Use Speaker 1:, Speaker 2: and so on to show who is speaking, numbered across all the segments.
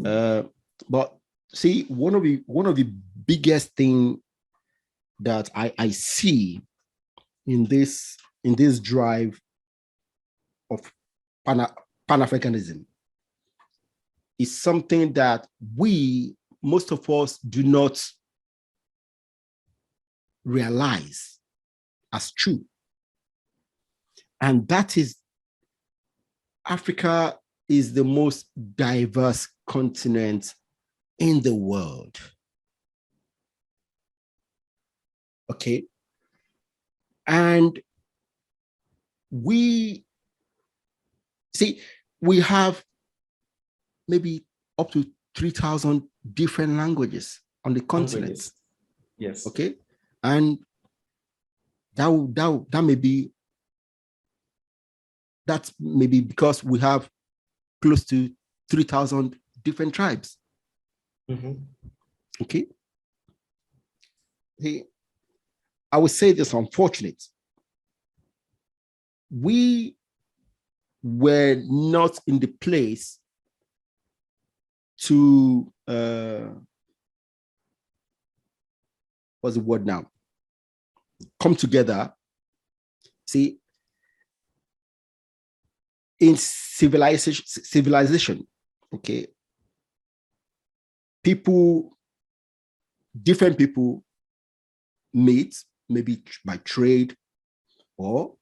Speaker 1: But see, one of the biggest thing that I see in this drive of Pan-Africanism is something that most of us do not realize as true. And that is, Africa is the most diverse continent in the world. Okay. And we have maybe up to 3,000 different languages on the continent.
Speaker 2: Yes.
Speaker 1: Okay. And that may be because we have close to 3,000 different tribes.
Speaker 2: Mm-hmm.
Speaker 1: Okay. I would say this, unfortunate. We were not in the place to what's the word now? Come together. See, in civilization, okay, different people meet, maybe by trade, or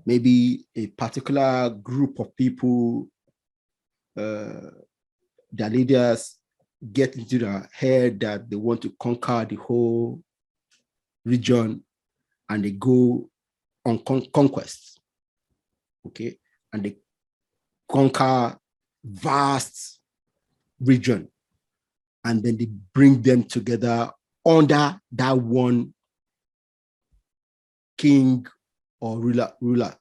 Speaker 1: maybe a particular group of people, their leaders get into their head that they want to conquer the whole region, and they go on conquest, okay? And they conquer vast region, and then they bring them together under that one king or ruler.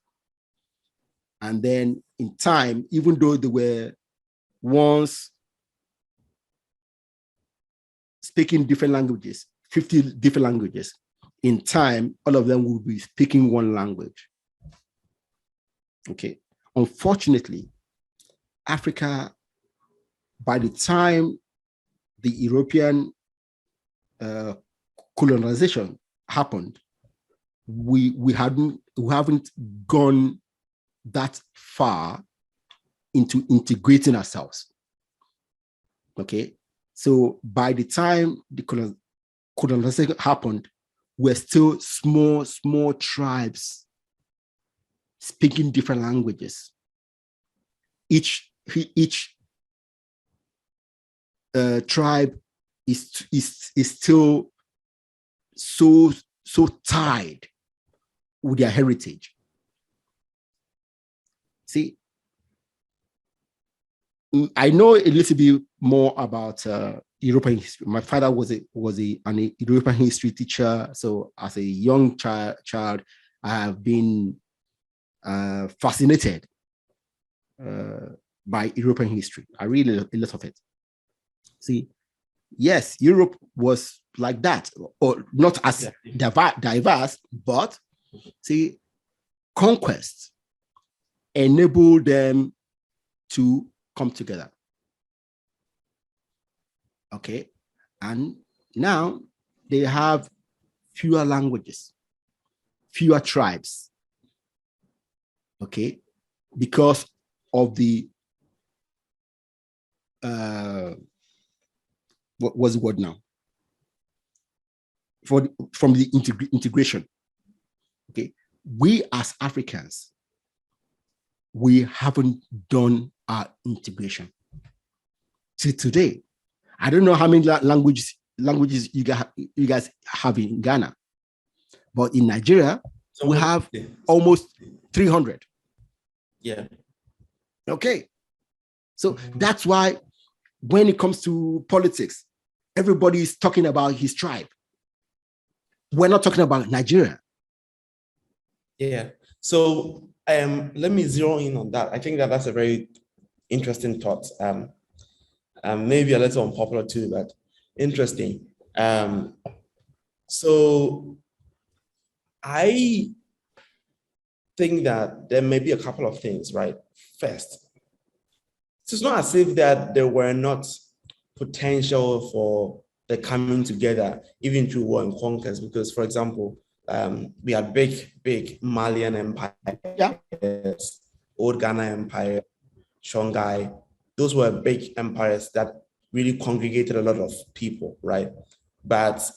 Speaker 1: And then in time, even though they were once speaking different languages, 50 different languages, in time, all of them will be speaking one language. Okay. Unfortunately, Africa, by the time the European colonization happened, we haven't gone that far into integrating ourselves. Okay. So by the time the colonization happened, we're still small tribes speaking different languages. Each tribe is still so tied with their heritage. See, I know a little bit more about European history. My father was an European history teacher. So as a young child, I have been fascinated by European history. I read a lot of it. See, yes, Europe was like that, or not as diverse, but see, conquest enabled them to come together. Okay. And now they have fewer languages, fewer tribes. Okay. Because of the what was the word now? From the integration. Okay. We as Africans, we haven't done our integration. See, today, I don't know how many languages you guys have in Ghana, but in Nigeria, we have almost 300.
Speaker 2: Yeah.
Speaker 1: Okay. So that's why when it comes to politics, everybody is talking about his tribe. We're not talking about Nigeria.
Speaker 2: Yeah. So let me zero in on that. I think that's a very interesting thought. Maybe a little unpopular too, but interesting. So I think that there may be a couple of things, right? First, it's not as if that there were not potential for the coming together, even through war and conquest. Because, for example, we had big Malian empires, Old Ghana Empire, Songhai. Those were big empires that really congregated a lot of people, right? But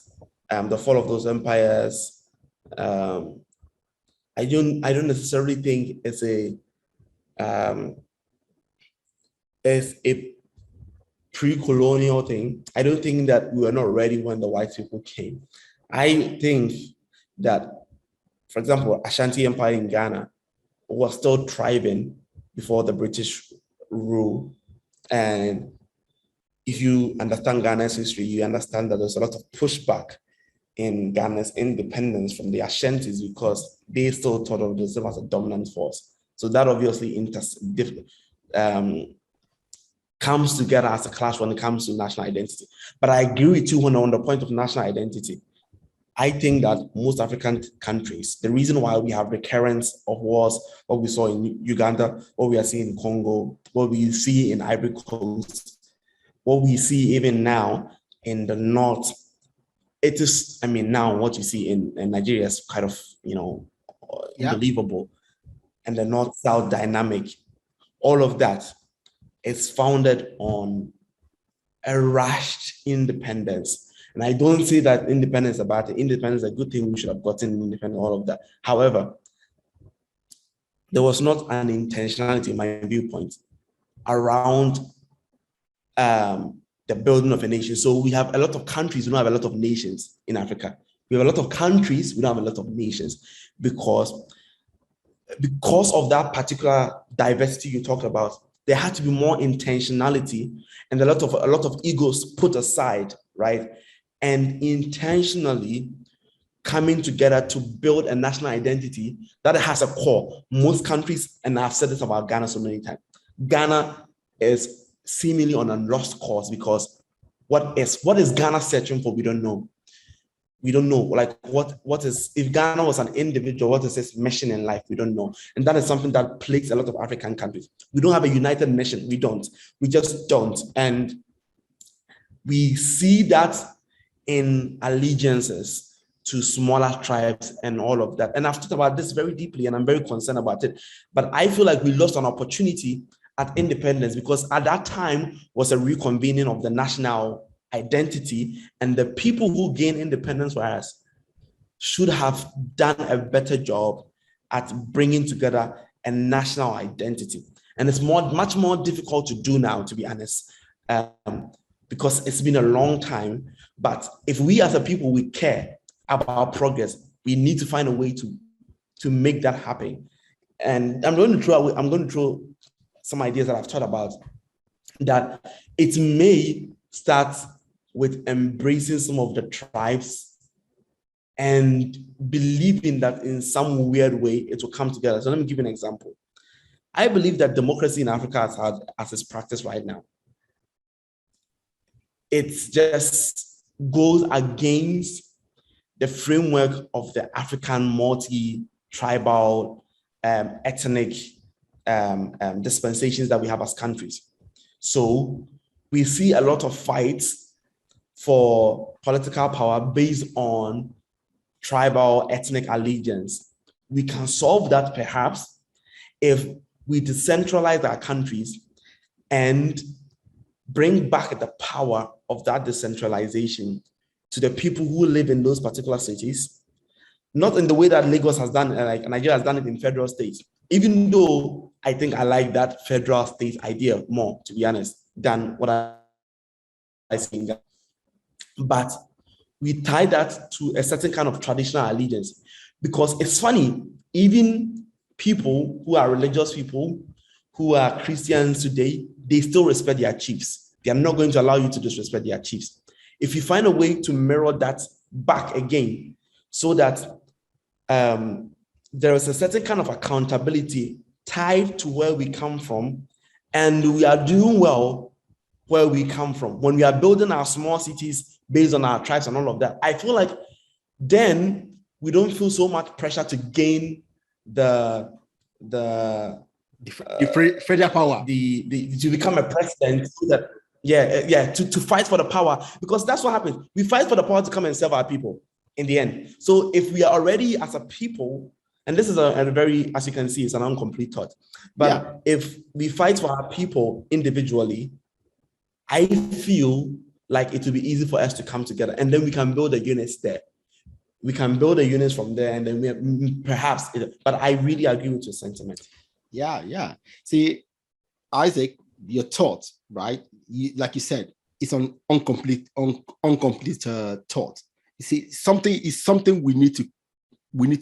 Speaker 2: the fall of those empires, I don't necessarily think it's a pre-colonial thing. I don't think that we were not ready when the white people came. I think that, for example, Ashanti Empire in Ghana was still thriving before the British rule. And if you understand Ghana's history, you understand that there's a lot of pushback in Ghana's independence from the Ashantis because they still thought of themselves as a dominant force. So that obviously comes together as a clash when it comes to national identity. But I agree with you on the point of national identity. I think that most African countries, the reason why we have recurrence of wars, what we saw in Uganda, what we are seeing in Congo, what we see in Ivory Coast, what we see even now in the North, it is, I mean, now what you see in Nigeria is kind of, unbelievable. And the North-South dynamic, all of that is founded on a rushed independence. And I don't say that independence is a bad thing. Independence is a good thing. We should have gotten independent, all of that. However, there was not an intentionality, in my viewpoint, around the building of a nation. So we have a lot of countries, we don't have a lot of nations in Africa. We have a lot of countries, we don't have a lot of nations because of that particular diversity you talked about. There had to be more intentionality and a lot of egos put aside, right? And intentionally coming together to build a national identity that has a core. Most countries, and I've said this about Ghana so many times, Ghana is seemingly on a lost cause because what is Ghana searching for? We don't know. We don't know. Like what is, if Ghana was an individual, what is its mission in life? We don't know. And that is something that plagues a lot of African countries. We don't have a united nation. We don't. We just don't. And we see that in allegiances to smaller tribes and all of that. And I've talked about this very deeply and I'm very concerned about it. But I feel like we lost an opportunity at independence because at that time was a reconvening of the national identity, and the people who gained independence for us should have done a better job at bringing together a national identity. And it's much more difficult to do now, to be honest, because it's been a long time. But if we as a people, we care about progress, we need to find a way to make that happen. And I'm going to throw some ideas that I've thought about, that it may start with embracing some of the tribes and believing that in some weird way it will come together. So let me give you an example. I believe that democracy in Africa as it's practiced right now, it just goes against the framework of the African multi-tribal, ethnic dispensations that we have as countries. So we see a lot of fights for political power based on tribal ethnic allegiance. We can solve that perhaps if we decentralize our countries and bring back the power of that decentralization to the people who live in those particular cities, not in the way that Lagos has done, like Nigeria has done it in federal states, even though I think I like that federal state idea more, to be honest, than what I see in Ghana. But we tie that to a certain kind of traditional allegiance, because it's funny, even people who are religious people, who are Christians today, they still respect their chiefs. They are not going to allow you to disrespect their chiefs. If you find a way to mirror that back again, so that there is a certain kind of accountability tied to where we come from, and we are doing well where we come from. When we are building our small cities based on our tribes and all of that, I feel like then we don't feel so much pressure to gain the
Speaker 1: federal power,
Speaker 2: to become a president, so that to fight for the power, because that's what happens. We fight for the power to come and serve our people in the end. So if we are already as a people, and this is a very, as you can see, it's an incomplete thought, but if we fight for our people individually, I feel like it will be easy for us to come together, and then we can build the units there. We can build the units from there, and then but I really agree with your sentiment.
Speaker 1: Yeah. See, Isaac, your thought, right? Like you said, it's an incomplete thought. You see, something we need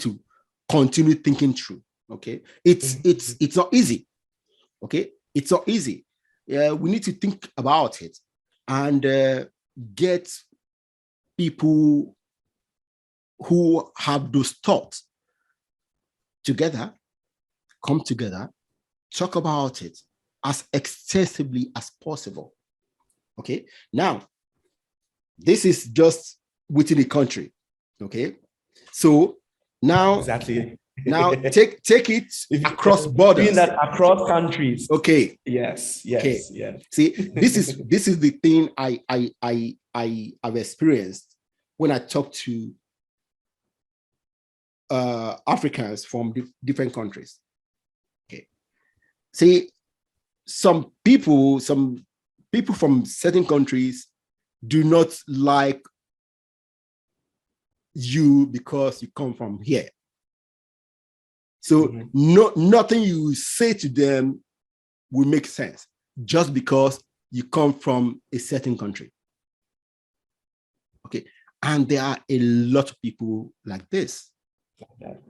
Speaker 1: to continue thinking through. Okay, it's not easy. Okay, it's not easy. We need to think about it and get people who have those thoughts together, come together, talk about it as extensively as possible. Okay, now this is just within the country. Okay, so now
Speaker 2: exactly.
Speaker 1: Now take it across borders.
Speaker 2: Doing that across countries.
Speaker 1: Okay.
Speaker 2: Yes.
Speaker 1: See, this is the thing I have experienced when I talk to Africans from different countries. Okay. See, some people from certain countries do not like you because you come from here. So nothing you say to them will make sense just because you come from a certain country. Okay. And there are a lot of people like this.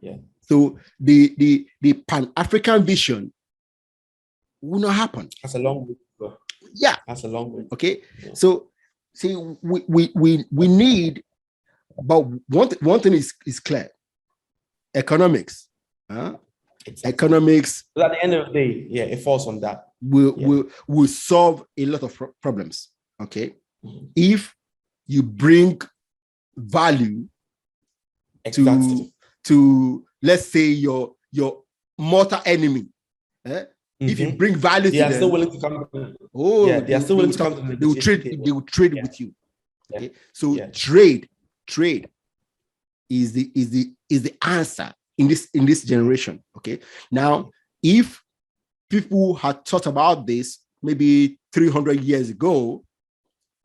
Speaker 2: Yeah.
Speaker 1: So the Pan-African vision will not happen.
Speaker 2: That's a long way to go.
Speaker 1: Yeah.
Speaker 2: That's a long way.
Speaker 1: Okay. Yeah. So see, we need, but one thing is clear. Economics. Exactly. Economics.
Speaker 2: So at the end of the day, it falls on that.
Speaker 1: Will solve a lot of problems. Okay, if you bring value to let's say your mortal enemy, if you bring value to them,
Speaker 2: they are still willing to come. They are still willing to come.
Speaker 1: They will trade. They will trade with you. Okay, so trade is the answer in this generation. Okay, now if people had thought about this maybe 300 years ago,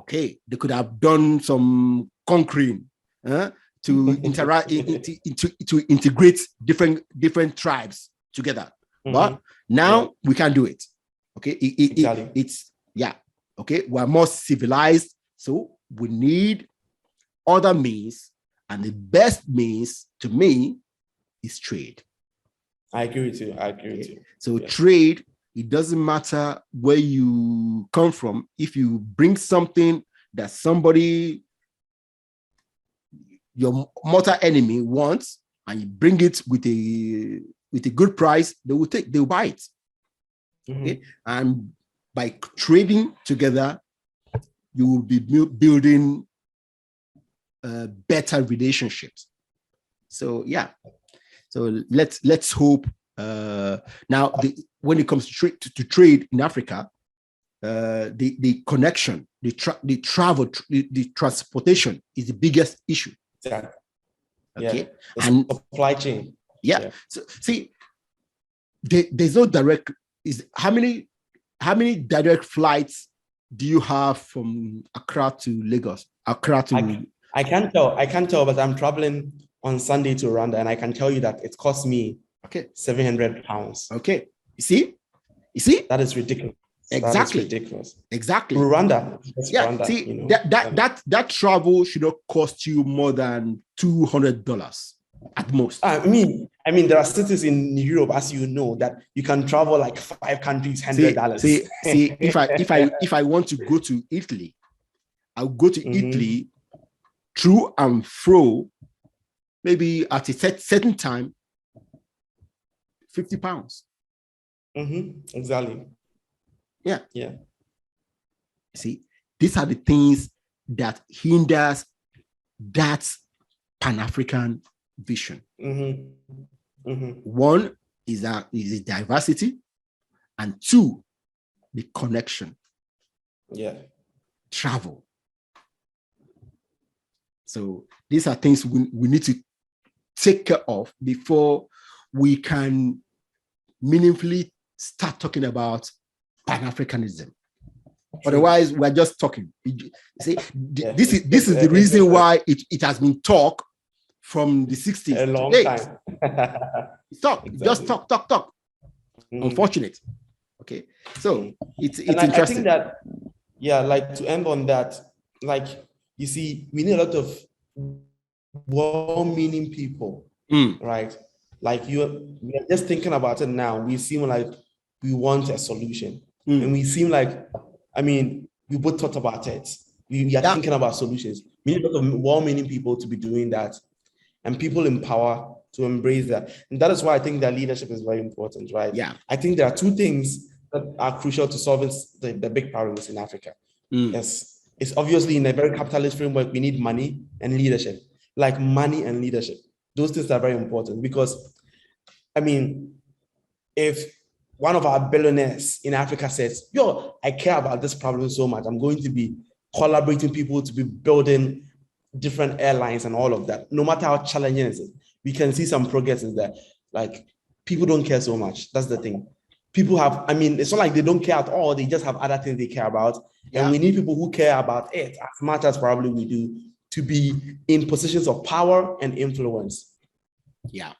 Speaker 1: okay, they could have done some conquering to interact to integrate different tribes together. But now we can do it. Okay, it's okay, we're more civilized, so we need other means, and the best means to me is trade.
Speaker 2: I agree with you.
Speaker 1: So trade, it doesn't matter where you come from. If you bring something that somebody, your mortal enemy wants, and you bring it with a good price, they'll buy it. Okay, and by trading together, you will be building better relationships. So so let's hope. Now, when it comes to trade in Africa, the connection, the travel, the transportation is the biggest issue.
Speaker 2: Exactly.
Speaker 1: Okay,
Speaker 2: and supply chain.
Speaker 1: So see, there's no direct. How many direct flights do you have from Accra to Lagos? Accra to
Speaker 2: I can't tell, but I'm traveling on Sunday to Rwanda, and I can tell you that it cost me £700.
Speaker 1: Okay, you see
Speaker 2: that is ridiculous.
Speaker 1: Exactly.
Speaker 2: That is ridiculous.
Speaker 1: Exactly.
Speaker 2: Rwanda.
Speaker 1: Rwanda, see, that travel should not cost you more than $200 at most.
Speaker 2: I mean, there are cities in Europe, as you know, that you can travel like 5 countries, $100.
Speaker 1: See, if I want to go to Italy, I'll go to Italy through and fro, maybe at a certain time, £50.
Speaker 2: Exactly.
Speaker 1: Yeah. See, these are the things that hinders that Pan-African vision. One is the diversity, and two, the connection. travel. So these are things we need to take care of before we can meaningfully start talking about Pan-Africanism. Otherwise, we're just talking. See, this is the reason why it has been talk from the 60s.
Speaker 2: A long
Speaker 1: today.
Speaker 2: time.
Speaker 1: Talk, exactly. Just talk. Unfortunate. Okay, so it's interesting.
Speaker 2: I think that, like to end on that, like you see, we need a lot of well-meaning people, right? Like we are just thinking about it now. We seem like we want a solution, and we seem like, I mean, we both thought about it. We are thinking about solutions. We need a lot of well-meaning people to be doing that, and people in power to embrace that. And that is why I think that leadership is very important, right?
Speaker 1: Yeah.
Speaker 2: I think there are two things that are crucial to solving the big problems in Africa. Yes, it's obviously in a very capitalist framework, we need money and leadership. Like money and leadership. Those things are very important because, I mean, if one of our billionaires in Africa says, yo, I care about this problem so much, I'm going to be collaborating people to be building different airlines and all of that, no matter how challenging it is, we can see some progress in there. Like, people don't care so much. That's the thing. People have, I mean, it's not like they don't care at all. They just have other things they care about. And we need people who care about it as much as probably we do to be in positions of power and influence.
Speaker 1: Yeah.